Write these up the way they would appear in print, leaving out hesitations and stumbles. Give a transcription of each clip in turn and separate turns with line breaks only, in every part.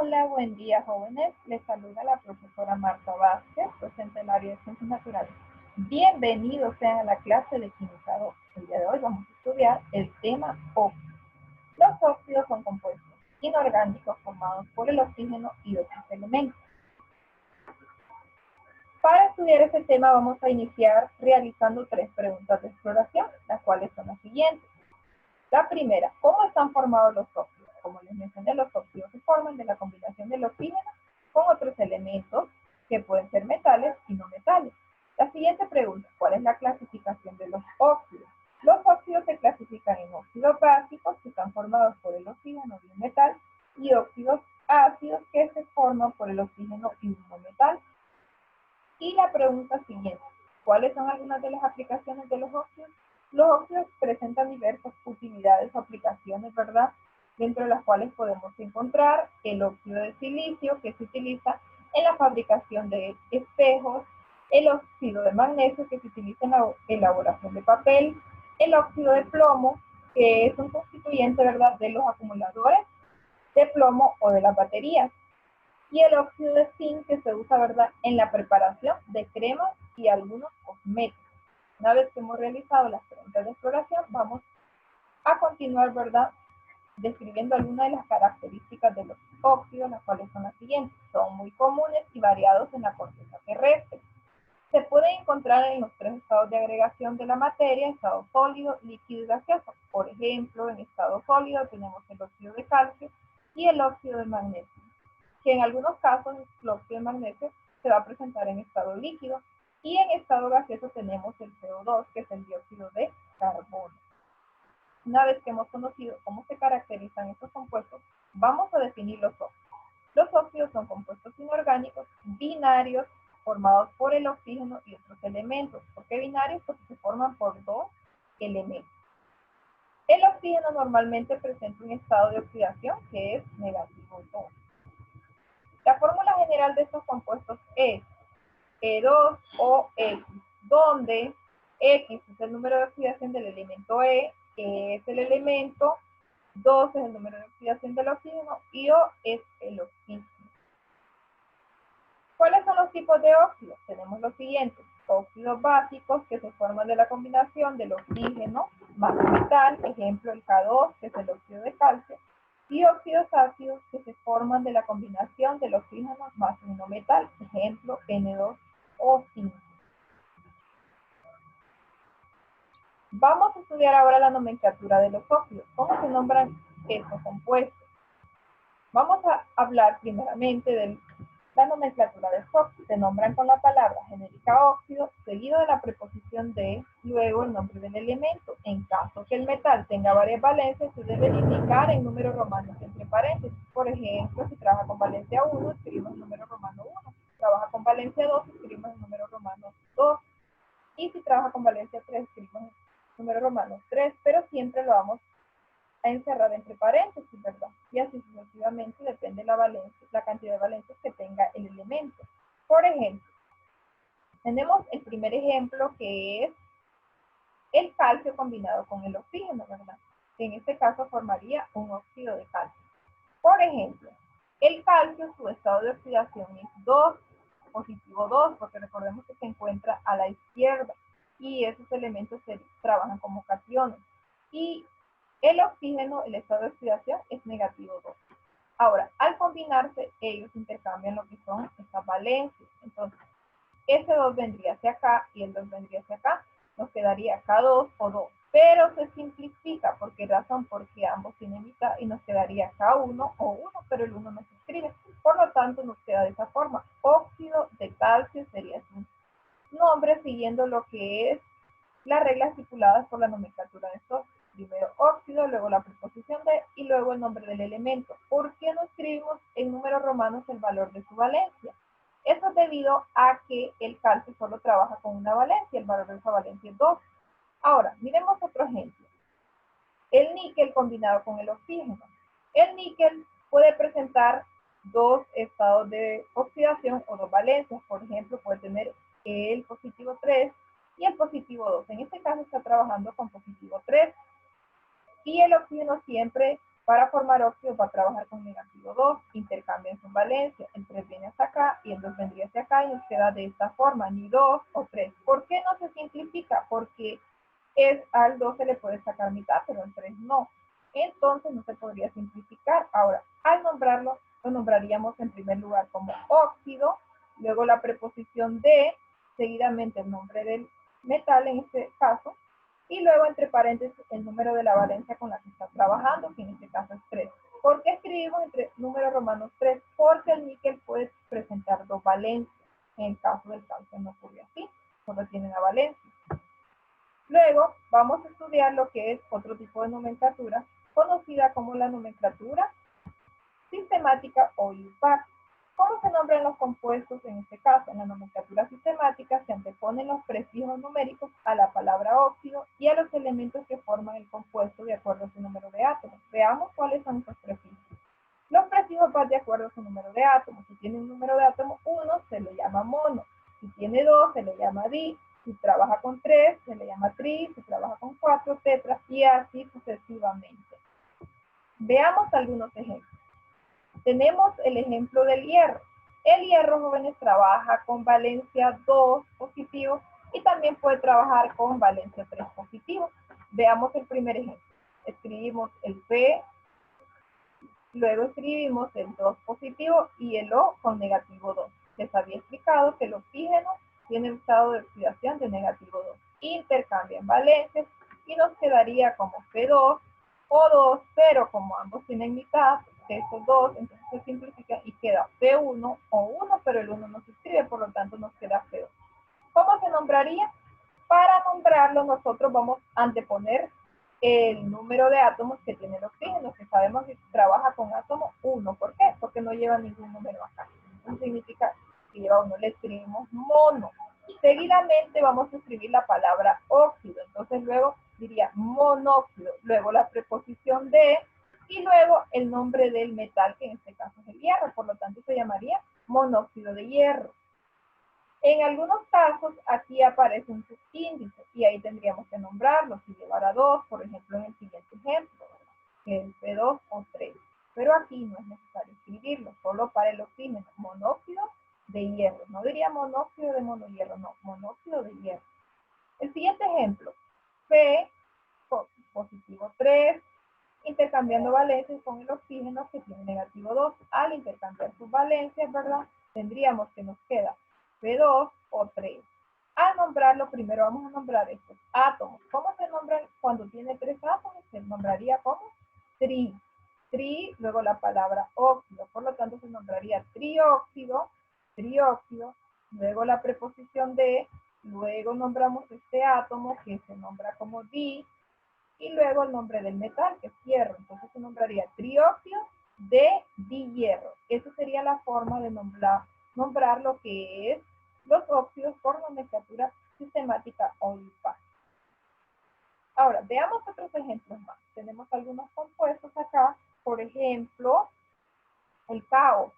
Hola, buen día, jóvenes. Les saluda la profesora Marta Vázquez, docente del área de Ciencias Naturales. Bienvenidos sean a la clase de Química 2. El día de hoy vamos a estudiar el tema óxidos. Los óxidos son compuestos inorgánicos formados por el oxígeno y otros elementos. Para estudiar este tema vamos a iniciar realizando 3 preguntas de exploración, las cuales son las siguientes. La primera, ¿cómo están formados los óxidos? Como les mencioné, los óxidos se forman de la combinación del oxígeno con otros elementos que pueden ser metales y no metales. La siguiente pregunta, ¿cuál es la clasificación de los óxidos? Los óxidos se clasifican en óxidos básicos, que están formados por el oxígeno y un metal, y óxidos ácidos, que se forman por el oxígeno y un no metal. Y la pregunta siguiente, ¿cuáles son algunas de las aplicaciones de los óxidos? Los óxidos presentan diversas utilidades o aplicaciones, ¿verdad? Dentro de las cuales podemos encontrar el óxido de silicio, que se utiliza en la fabricación de espejos, el óxido de magnesio, que se utiliza en la elaboración de papel, el óxido de plomo, que es un constituyente, ¿verdad?, de los acumuladores de plomo o de las baterías, y el óxido de zinc, que se usa, ¿verdad?, en la preparación de cremas y algunos cosméticos. Una vez que hemos realizado las preguntas de exploración, vamos a continuar, ¿verdad?, describiendo algunas de las características de los óxidos, las cuales son las siguientes. Son muy comunes y variados en la corteza terrestre. Se pueden encontrar en los 3 estados de agregación de la materia: estado sólido, líquido y gaseoso. Por ejemplo, en estado sólido tenemos el óxido de calcio y el óxido de magnesio, que en algunos casos el óxido de magnesio se va a presentar en estado líquido, y en estado gaseoso tenemos el CO2, que es el dióxido de carbono. Una vez que hemos conocido cómo se caracterizan estos compuestos, vamos a definir los óxidos. Los óxidos son compuestos inorgánicos binarios formados por el oxígeno y otros elementos. ¿Por qué binarios? Porque se forman por 2 elementos. El oxígeno normalmente presenta un estado de oxidación que es negativo 2. La fórmula general de estos compuestos es E2OX, donde X es el número de oxidación del elemento E es el elemento, 2 es el número de oxidación del oxígeno y O es el oxígeno. ¿Cuáles son los tipos de óxidos? Tenemos los siguientes: óxidos básicos, que se forman de la combinación del oxígeno más metal, ejemplo el K2, que es el óxido de calcio, y óxidos ácidos, que se forman de la combinación del oxígeno más un no metal, ejemplo N2O5. Vamos a estudiar ahora la nomenclatura de los óxidos. ¿Cómo se nombran estos compuestos? Vamos a hablar primeramente de la nomenclatura de óxidos. Se nombran con la palabra genérica óxido, seguido de la preposición de, luego el nombre del elemento. En caso que el metal tenga varias valencias, se debe indicar en números romanos entre paréntesis. Por ejemplo, si trabaja con valencia 1, escribimos el número romano 1. Si trabaja con valencia 2, escribimos el número romano 2. Y si trabaja con valencia 3, escribimos el número romano 3, pero siempre lo vamos a encerrar entre paréntesis, ¿verdad? Y así sucesivamente, depende la cantidad de valencias que tenga el elemento. Por ejemplo, tenemos el primer ejemplo, que es el calcio combinado con el oxígeno, ¿verdad? Que en este caso formaría un óxido de calcio. Por ejemplo, el calcio, su estado de oxidación es 2, positivo 2, porque recordemos que se encuentra a la izquierda y esos elementos trabajan como cationes. Y el oxígeno, el estado de oxidación es negativo 2. Ahora, al combinarse, ellos intercambian lo que son estas valencias. Entonces, ese 2 vendría hacia acá y el 2 vendría hacia acá. Nos quedaría K2 o 2. Pero se simplifica. ¿Por qué razón? Porque ambos tienen mitad y nos quedaría K1 o 1, pero el 1 no se escribe. Por lo tanto, nos queda de esa forma. Óxido de calcio sería su nombre, siguiendo lo que es las reglas estipuladas por la nomenclatura de estos. Primero óxido, luego la preposición de y luego el nombre del elemento. ¿Por qué no escribimos en números romanos el valor de su valencia? Eso es debido a que el calcio solo trabaja con una valencia, el valor de esa valencia es 2. Ahora, miremos otro ejemplo. El níquel combinado con el oxígeno. El níquel puede presentar 2 estados de oxidación o 2 valencias. Por ejemplo, puede tener el positivo 3 y el positivo 2. En este caso está trabajando con positivo 3. Y el oxígeno siempre Para formar óxido va a trabajar con negativo 2, intercambian su valencia, el 3 viene hasta acá y el 2 vendría hacia acá y nos queda de esta forma, ni 2 o 3. ¿Por qué no se simplifica? Porque al 2 se le puede sacar mitad, pero al 3 no. Entonces no se podría simplificar. Ahora, al nombrarlo, lo nombraríamos en primer lugar como óxido, luego la preposición de, seguidamente el nombre del metal en este caso, y luego entre paréntesis el número de la valencia con la que está trabajando, que en este caso es 3. ¿Por qué escribimos entre números romanos 3? Porque el níquel puede presentar dos valencias. En el caso del calcio no ocurre así, solo tiene una valencia. Luego vamos a estudiar lo que es otro tipo de nomenclatura, conocida como la nomenclatura sistemática o IUPAC. ¿Cómo se nombran los compuestos en este caso? En la nomenclatura sistemática se anteponen los prefijos numéricos a la palabra óxido y a los elementos que forman el compuesto de acuerdo a su número de átomos. Veamos cuáles son esos prefijos. Los prefijos van de acuerdo a su número de átomos. Si tiene un número de átomo 1, se le llama mono. Si tiene 2, se le llama di. Si trabaja con 3, se le llama tri. Si trabaja con 4, tetra. Y así sucesivamente. Veamos algunos ejemplos. Tenemos el ejemplo del hierro. El hierro, jóvenes, trabaja con valencia 2 positivo y también puede trabajar con valencia 3 positivo. Veamos el primer ejemplo. Escribimos el P, luego escribimos el 2 positivo y el O con negativo 2. Les había explicado que el oxígeno tiene el estado de oxidación de negativo 2. Intercambian valencias y nos quedaría como P2, O2, pero como ambos tienen mitad, estos dos, entonces se simplifica y queda P1 o 1, pero el 1 no se escribe, por lo tanto nos queda P2. ¿Cómo se nombraría? Para nombrarlo nosotros vamos a anteponer el número de átomos que tiene el oxígeno, que sabemos que trabaja con átomo 1. ¿Por qué? Porque no lleva ningún número acá. Eso significa que lleva 1, le escribimos mono. Seguidamente vamos a escribir la palabra óxido. Entonces luego diría monóxido. Luego la preposición de y luego el nombre del metal, que en este caso es el hierro. Por lo tanto se llamaría monóxido de hierro. En algunos casos, aquí aparece un subíndice y ahí tendríamos que nombrarlo. Si llevara 2, por ejemplo, en el siguiente ejemplo, que es P2 o 3. Pero aquí no es necesario escribirlo, solo para el oxígeno, monóxido de hierro. No diría monóxido de monohierro, no, monóxido de hierro. El siguiente ejemplo, P positivo 3, intercambiando valencias con el oxígeno que tiene negativo 2. Al intercambiar sus valencias, ¿verdad? Tendríamos que nos queda P2 o 3. Al nombrarlo, primero vamos a nombrar estos átomos. ¿Cómo se nombran cuando tiene 3 átomos? Se nombraría como tri. Tri, luego la palabra óxido. Por lo tanto, se nombraría trióxido, trióxido. Luego la preposición de, luego nombramos este átomo que se nombra como di. Y luego el nombre del metal, que es hierro. Entonces se nombraría trióxido de dihierro. Esa sería la forma de nombrar lo que es los óxidos por nomenclatura sistemática o IUPAC. Ahora, veamos otros ejemplos más. Tenemos algunos compuestos acá, por ejemplo, el CaO.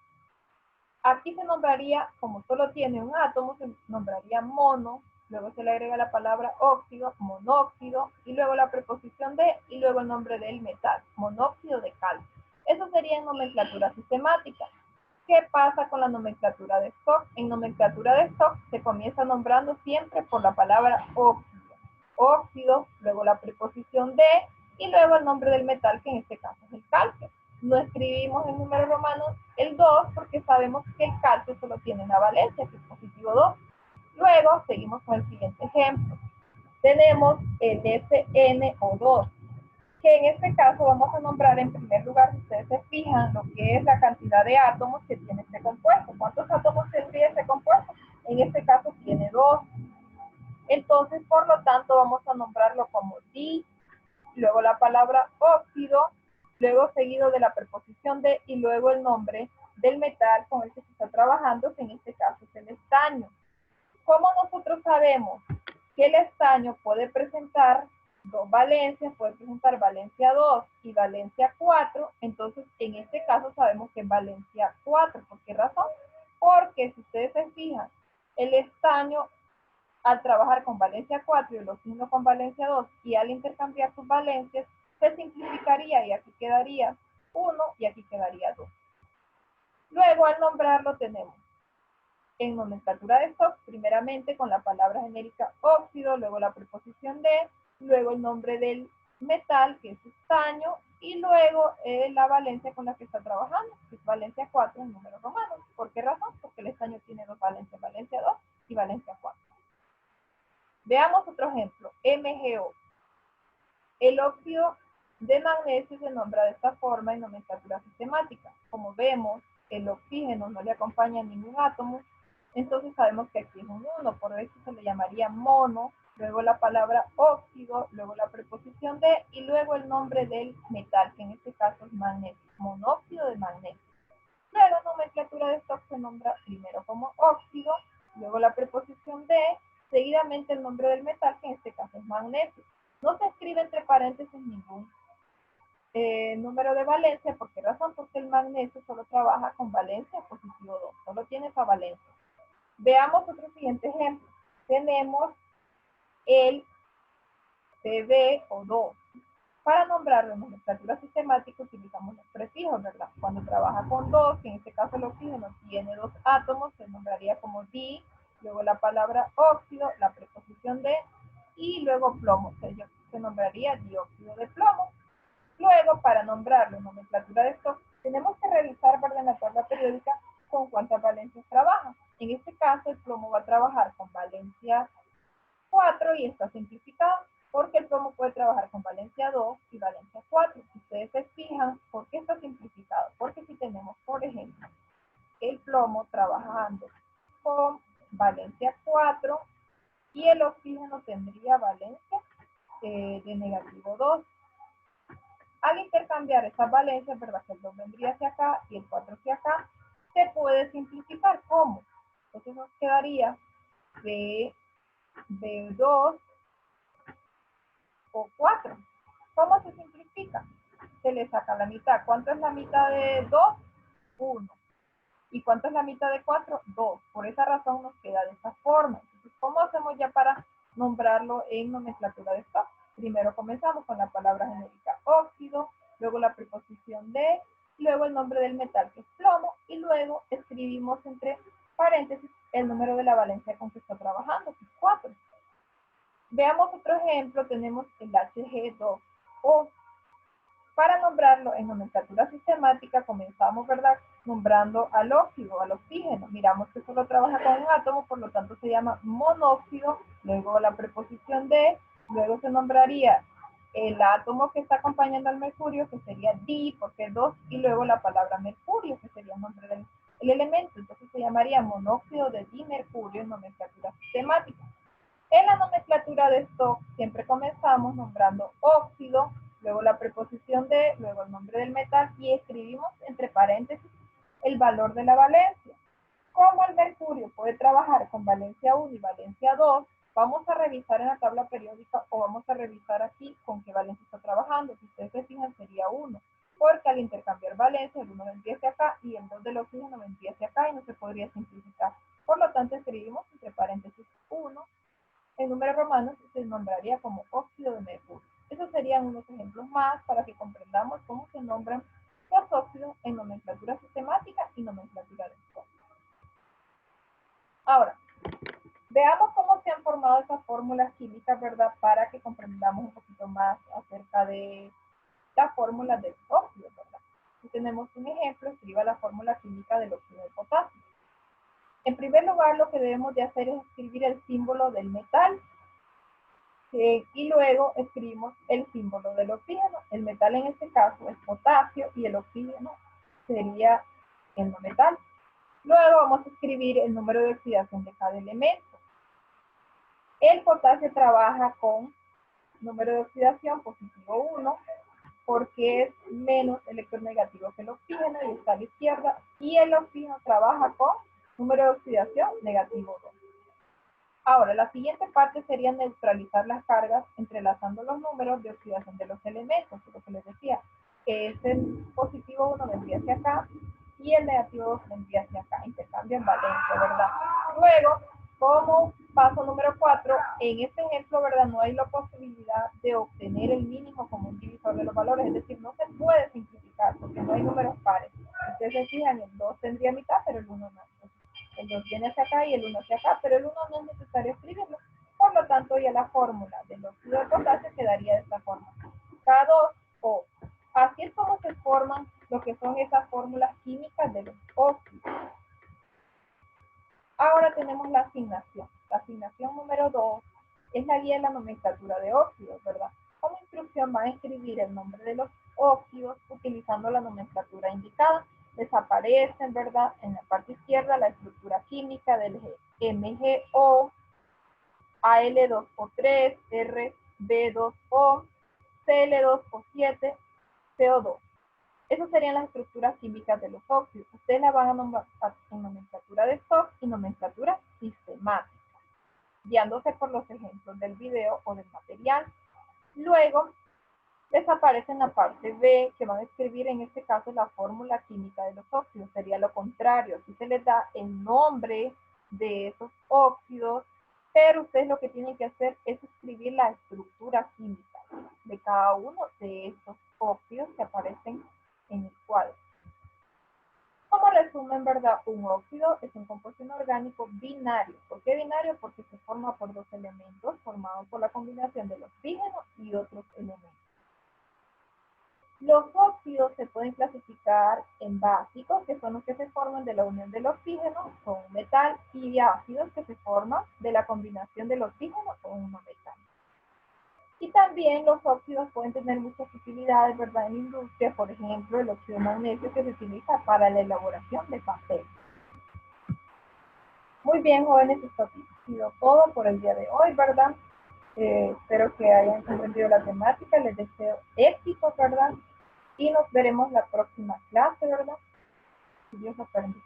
Aquí se nombraría, como solo tiene un átomo, se nombraría mono, luego se le agrega la palabra óxido, monóxido, y luego la preposición de, y luego el nombre del metal, monóxido de calcio. Eso sería en nomenclatura sistemática. ¿Qué pasa con la nomenclatura de stock? En nomenclatura de stock se comienza nombrando siempre por la palabra óxido. Óxido, luego la preposición de, y luego el nombre del metal, que en este caso es el calcio. No escribimos en números romanos el 2 porque sabemos que el calcio solo tiene una valencia, que es positivo 2. Luego seguimos con el siguiente ejemplo. Tenemos el SnO2, que en este caso vamos a nombrar en primer lugar, si ustedes se fijan, lo que es la cantidad de átomos que tiene este compuesto. ¿Cuántos átomos tendría este compuesto? En este caso tiene 2. Entonces, por lo tanto, vamos a nombrarlo como di, luego la palabra óxido, luego seguido de la preposición de y luego el nombre del metal con el que se está trabajando, que en este caso es el estaño. ¿Cómo nosotros sabemos que el estaño puede presentar dos valencias, puede presentar valencia 2 y valencia 4? Entonces, en este caso sabemos que es valencia 4. ¿Por qué razón? Porque si ustedes se fijan, el estaño al trabajar con valencia 4 y el oxígeno con valencia 2 y al intercambiar sus valencias, se simplificaría y aquí quedaría 1 y aquí quedaría 2. Luego, al nombrarlo, tenemos en nomenclatura de stock, primeramente con la palabra genérica óxido, luego la preposición de, luego el nombre del metal, que es estaño, y luego la valencia con la que está trabajando, que es valencia 4 en números romanos. ¿Por qué razón? Porque el estaño tiene dos valencias, valencia 2 y valencia 4. Veamos otro ejemplo, MgO. El óxido de magnesio se nombra de esta forma en nomenclatura sistemática. Como vemos, el oxígeno no le acompaña a ningún átomo, entonces sabemos que aquí es un 1, por eso se le llamaría mono, luego la palabra óxido, luego la preposición de, y luego el nombre del metal, que en este caso es magnesio, monóxido de magnesio. Luego, nomenclatura de stock se nombra primero como óxido, luego la preposición de, seguidamente el nombre del metal, que en este caso es magnesio. No se escribe entre paréntesis ningún número de valencia. ¿Por qué razón? Porque el magnesio solo trabaja con valencia positivo 2, solo tiene esa valencia. Veamos otro siguiente ejemplo. Tenemos el PbO2. Para nombrarlo en nomenclatura sistemática utilizamos los prefijos, ¿verdad? Cuando trabaja con 2, que en este caso el oxígeno tiene 2 átomos, se nombraría como di, luego la palabra óxido, la preposición de, y luego plomo, se nombraría dióxido de plomo. Luego, para nombrarlo en nomenclatura de stock, tenemos que revisar, ¿verdad?, en la tabla periódica con cuántas valencias trabaja. En este caso, el plomo va a trabajar con valencia 4 y está simplificado, porque el plomo puede trabajar con valencia 2 y valencia 4. Si ustedes se fijan, ¿por qué está simplificado? Porque si tenemos, por ejemplo, el plomo trabajando con valencia 4 y el oxígeno tendría valencia de negativo 2. Al intercambiar esas valencias, ¿verdad? Que el 2 vendría hacia acá y el 4 hacia acá, se puede simplificar. ¿Cómo? Entonces nos quedaría B2 o 4. ¿Cómo se simplifica? Se le saca la mitad. ¿Cuánto es la mitad de 2? 1. ¿Y cuánto es la mitad de 4? 2. Por esa razón nos queda de esta forma. Entonces, ¿cómo hacemos ya para nombrarlo en nomenclatura de stock? Primero comenzamos con la palabra genérica óxido, luego la preposición de, luego el nombre del metal, que es plomo, y luego escribimos entre paréntesis el número de la valencia con que está trabajando, que es 4. Veamos otro ejemplo, tenemos el Hg2O. Para nombrarlo en nomenclatura sistemática comenzamos, ¿verdad?, nombrando al óxido, al oxígeno. Miramos que solo trabaja con un átomo, por lo tanto se llama monóxido, luego la preposición de, luego se nombraría el átomo que está acompañando al mercurio, que sería di, porque es 2, y luego la palabra mercurio, que sería el nombre del elemento. Entonces se llamaría monóxido de dimercurio en nomenclatura sistemática. En la nomenclatura de stock siempre comenzamos nombrando óxido, luego la preposición de, luego el nombre del metal y escribimos entre paréntesis el valor de la valencia. Como el mercurio puede trabajar con valencia 1 y valencia 2, vamos a revisar en la tabla periódica o vamos a revisar aquí con qué valencia está trabajando. Si ustedes se fijan, sería 1, porque al intercambiar valencia, el 1 vendría hacia acá y el 2 del oxígeno vendría hacia acá y no se podría simplificar. Por lo tanto, escribimos entre paréntesis 1. En números romanos se nombraría como óxido de mercurio. Esos serían unos ejemplos más para que comprendamos cómo se nombran los óxidos en nomenclatura sistemática y nomenclatura de stock. Ahora, veamos cómo se han formado esas fórmulas químicas, ¿verdad? Para que comprendamos un poquito más acerca de las fórmulas del óxido, ¿verdad? Si tenemos un ejemplo, escriba la fórmula química del óxido de potasio. En primer lugar, lo que debemos de hacer es escribir el símbolo del metal y luego escribimos el símbolo del oxígeno. El metal en este caso es potasio y el oxígeno sería el no metal. Luego vamos a escribir el número de oxidación de cada elemento. El potasio trabaja con número de oxidación positivo 1 porque es menos electronegativo que el oxígeno y está a la izquierda, y el oxígeno trabaja con número de oxidación negativo 2. Ahora, la siguiente parte sería neutralizar las cargas entrelazando los números de oxidación de los elementos, lo que les decía, que es el positivo 1 vendría hacia acá y el negativo 2 vendría hacia acá, intercambio en valencia, ¿verdad? Luego, como paso número 4, en este ejemplo, ¿verdad?, no hay la posibilidad de obtener el mínimo común divisor sobre los valores, es decir, no se puede simplificar porque no hay números pares. Ustedes se fijan, el 2 tendría mitad, pero el 1 no. El 2 viene hacia acá y el 1 hacia acá, pero el 1 no es necesario escribirlo. Por lo tanto, ya la fórmula del óxido de potasio quedaría de esta forma. K2O. Así es como se forman lo que son esas fórmulas químicas de los óxidos. Ahora tenemos la asignación. La asignación número 2 es la guía de la nomenclatura de óxidos, ¿verdad? Como instrucción van a escribir el nombre de los óxidos utilizando la nomenclatura indicada. Desaparecen, ¿verdad? En la parte izquierda la estructura química del MgO, Al2O3, RB2O, Cl2O7, CO2. Esas serían las estructuras químicas de los óxidos. Ustedes las van a nombrar en nomenclatura de stock y nomenclatura sistemática, guiándose por los ejemplos del video o del material. Luego, desaparece en la parte B, que van a escribir en este caso la fórmula química de los óxidos. Sería lo contrario. Aquí se les da el nombre de esos óxidos, pero ustedes lo que tienen que hacer es escribir la estructura química de cada uno de esos óxidos que aparecen en el cuadro. Como resumen, ¿verdad? Un óxido es un compuesto inorgánico binario. ¿Por qué binario? Porque se forma por dos elementos formados por la combinación del oxígeno y otros elementos. Los óxidos se pueden clasificar en básicos, que son los que se forman de la unión del oxígeno con un metal, y ácidos, que se forman de la combinación del oxígeno con un metal. Y también los óxidos pueden tener muchas utilidades, ¿verdad? En la industria, por ejemplo, el óxido de magnesio que se utiliza para la elaboración de papel. Muy bien, jóvenes, esto ha sido todo por el día de hoy, ¿verdad? Espero que hayan comprendido la temática, les deseo éxito, ¿verdad? Y nos veremos la próxima clase, ¿verdad? Si Dios lo permite.